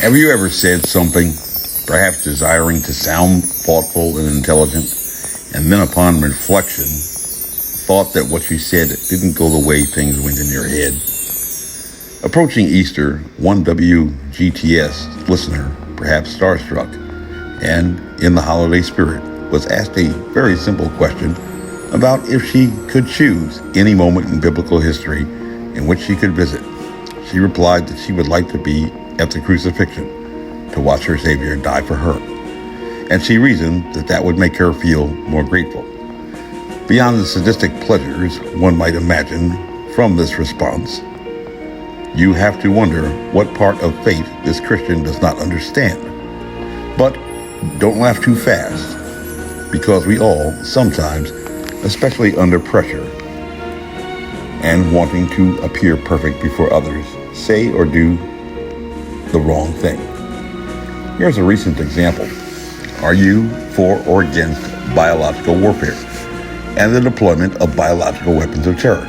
Have you ever said something, perhaps desiring to sound thoughtful and intelligent, and then upon reflection, thought that what you said didn't go the way things went in your head? Approaching Easter, one WGTS listener, perhaps starstruck, and in the holiday spirit, was asked a very simple question about if she could choose any moment in biblical history in which she could visit. She replied that she would like to be at the crucifixion to watch her Savior die for her. And she reasoned that that would make her feel more grateful. Beyond the sadistic pleasures one might imagine from this response, you have to wonder what part of faith this Christian does not understand. But don't laugh too fast, because we all sometimes, especially under pressure and wanting to appear perfect before others, say or do the wrong thing. Here's a recent example. Are you for or against biological warfare and the deployment of biological weapons of terror?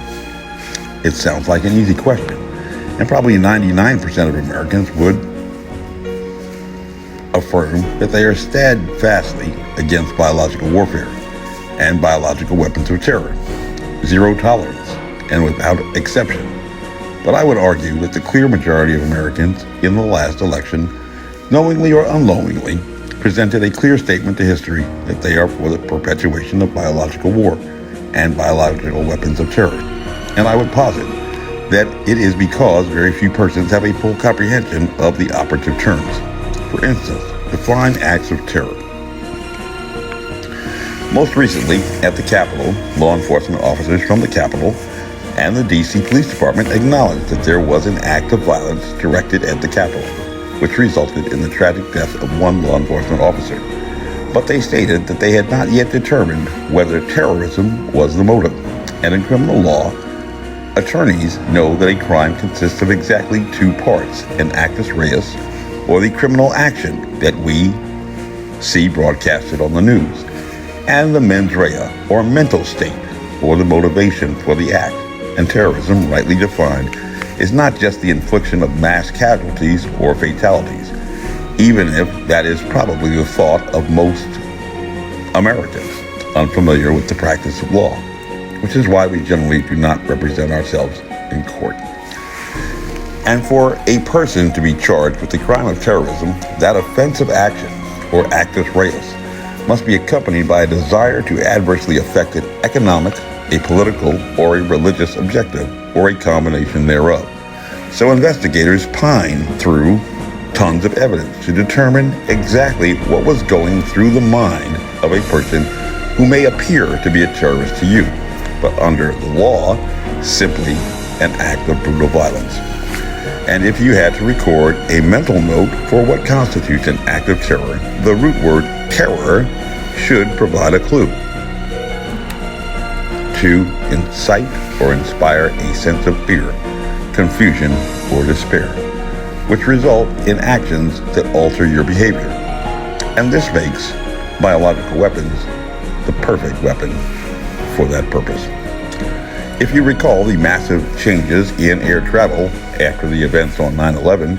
It sounds like an easy question, and probably 99% of Americans would affirm that they are steadfastly against biological warfare and biological weapons of terror. Zero tolerance, and without exception. But I would argue that the clear majority of Americans in the last election, knowingly or unknowingly, presented a clear statement to history that they are for the perpetuation of biological war and biological weapons of terror. And I would posit that it is because very few persons have a full comprehension of the operative terms. For instance, define acts of terror. Most recently, at the Capitol, law enforcement officers from the Capitol and the D.C. Police Department acknowledged that there was an act of violence directed at the Capitol, which resulted in the tragic death of one law enforcement officer. But they stated that they had not yet determined whether terrorism was the motive. And in criminal law, attorneys know that a crime consists of exactly two parts, an actus reus, or the criminal action that we see broadcasted on the news, and the mens rea, or mental state, or the motivation for the act. And terrorism, rightly defined, is not just the infliction of mass casualties or fatalities, even if that is probably the thought of most Americans unfamiliar with the practice of law, which is why we generally do not represent ourselves in court. And for a person to be charged with the crime of terrorism, that offensive action, or actus reus, must be accompanied by a desire to adversely affect an economic, a political, or a religious objective, or a combination thereof. So investigators pine through tons of evidence to determine exactly what was going through the mind of a person who may appear to be a terrorist to you, but under the law, simply an act of brutal violence. And if you had to record a mental note for what constitutes an act of terror, the root word terror should provide a clue. To incite or inspire a sense of fear, confusion, or despair, which result in actions that alter your behavior. And this makes biological weapons the perfect weapon for that purpose. If you recall the massive changes in air travel after the events on 9/11,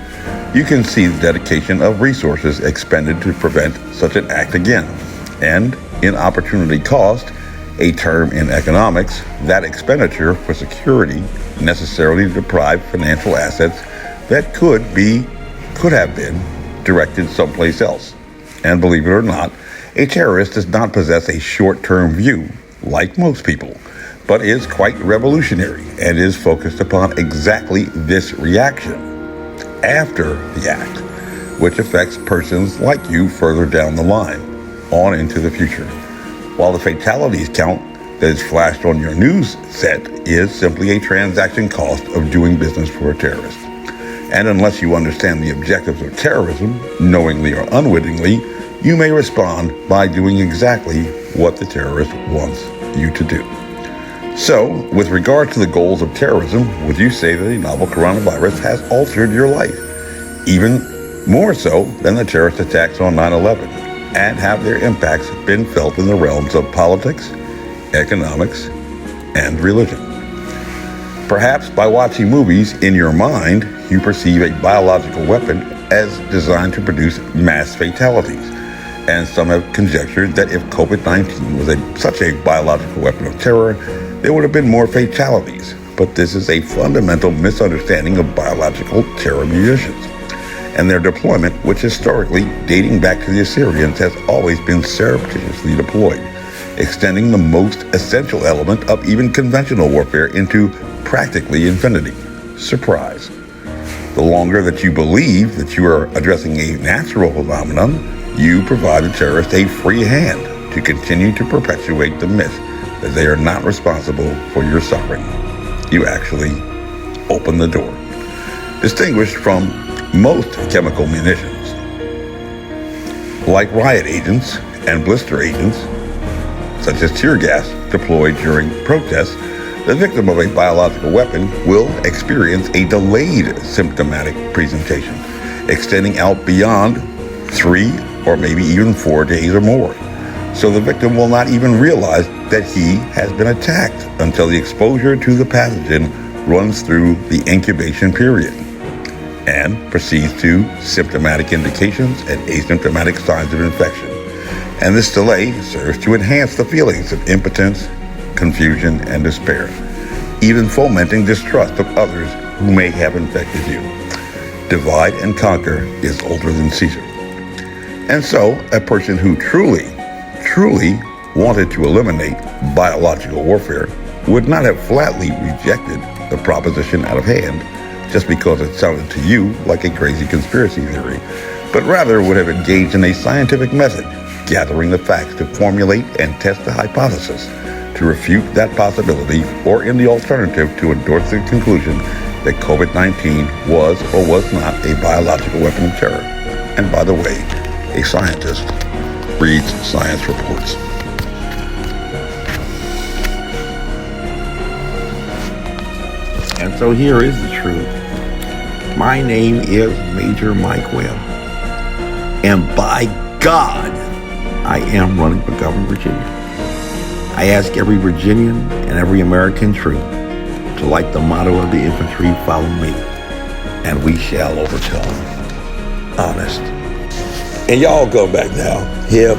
you can see the dedication of resources expended to prevent such an act again. And in opportunity cost, a term in economics, that expenditure for security necessarily deprived financial assets that could have been directed someplace else. And believe it or not, a terrorist does not possess a short-term view, like most people, but is quite revolutionary and is focused upon exactly this reaction after the act, which affects persons like you further down the line, on into the future. While the fatalities count that is flashed on your news set is simply a transaction cost of doing business for a terrorist. And unless you understand the objectives of terrorism, knowingly or unwittingly, you may respond by doing exactly what the terrorist wants you to do. So, with regard to the goals of terrorism, would you say that the novel coronavirus has altered your life? Even more so than the terrorist attacks on 9/11? And have their impacts been felt in the realms of politics, economics, and religion? Perhaps by watching movies in your mind, you perceive a biological weapon as designed to produce mass fatalities. And some have conjectured that if COVID-19 was such a biological weapon of terror, there would have been more fatalities. But this is a fundamental misunderstanding of biological terror munitions. And their deployment, which historically, dating back to the Assyrians, has always been surreptitiously deployed, extending the most essential element of even conventional warfare into practically infinity: surprise. The longer that you believe that you are addressing a natural phenomenon, you provide the terrorist a free hand to continue to perpetuate the myth that they are not responsible for your suffering. You actually open the door. Distinguished from most chemical munitions, like riot agents and blister agents, such as tear gas deployed during protests, the victim of a biological weapon will experience a delayed symptomatic presentation, extending out beyond 3 or maybe even 4 days or more. So the victim will not even realize that he has been attacked until the exposure to the pathogen runs through the incubation period and proceeds to symptomatic indications and asymptomatic signs of infection. And this delay serves to enhance the feelings of impotence, confusion, and despair, even fomenting distrust of others who may have infected you. Divide and conquer is older than Caesar. And so, a person who truly wanted to eliminate biological warfare would not have flatly rejected the proposition out of hand just because it sounded to you like a crazy conspiracy theory, but rather would have engaged in a scientific method, gathering the facts to formulate and test the hypothesis, to refute that possibility, or in the alternative, to endorse the conclusion that COVID-19 was or was not a biological weapon of terror. And by the way, a scientist reads science reports. And so here is the truth. My name is Major Mike Webb. And by God, I am running for governor of Virginia. I ask every Virginian and every American true to, like the motto of the infantry, follow me, and we shall overcome. Honest. And y'all come back now. Hip.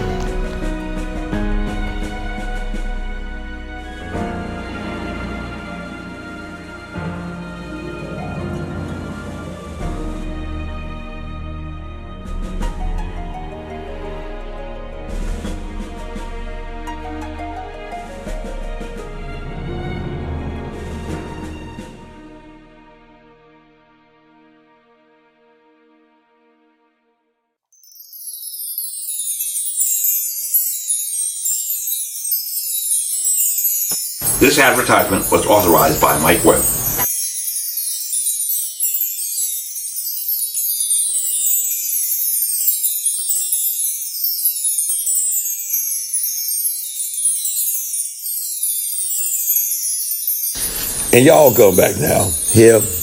This advertisement was authorized by Mike Webb. And y'all come back now. Hip.